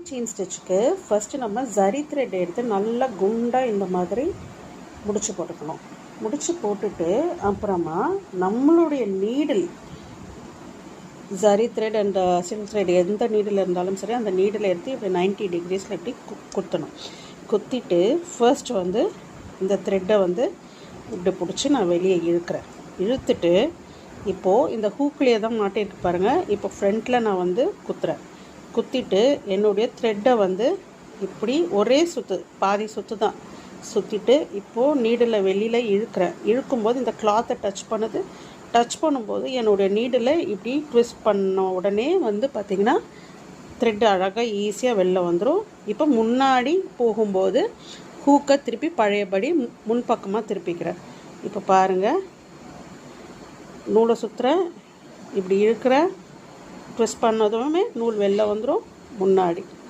Chain ஸ்டிச்சுக்கு first நம்ம zari thread எடுத்து நல்லா குண்டாக இந்த மாதிரி முடிச்சு போட்டுக்கணும். முடிச்சு போட்டுட்டு அப்புறமா நம்மளுடைய needle zari thread and silk thread எந்த நீடில் இருந்தாலும் சரி அந்த நீடில் எடுத்து இப்படி 90 டிகிரிஸில் இப்படி குத்தணும். குத்திட்டு ஃபர்ஸ்ட் வந்து இந்த த்ரெட்டை வந்து இப்படி பிடிச்சி நான் வெளியே இழுத்துட்டு இப்போது இந்த ஹூக்லேயே தான் மாட்டிருக்கு பாருங்கள். இப்போ ஃப்ரண்ட்டில் நான் வந்து குத்திட்டு என்னுடைய த்ரெட்டை வந்து இப்படி ஒரே சுற்று பாதி சுற்று தான் சுற்றிட்டு இப்போது நீடில் வெளியில் இழுக்கும்போது இந்த கிளாத்தை டச் பண்ணும்போது என்னுடைய நீடில் இப்படி ட்விஸ்ட் பண்ண உடனே வந்து பார்த்திங்கன்னா த்ரெட்டு அழகாக ஈஸியாக வெளில வந்துடும். இப்போ முன்னாடி போகும்போது ஹூக்கை திருப்பி பழையபடி முன்பக்கமாக திருப்பிக்கிறேன். இப்போ பாருங்கள், நூலை சுற்றுறேன், இப்படி ட்விஸ்ட் பண்ணதுமே நூல் வெளில வந்துடும் முன்னாடி.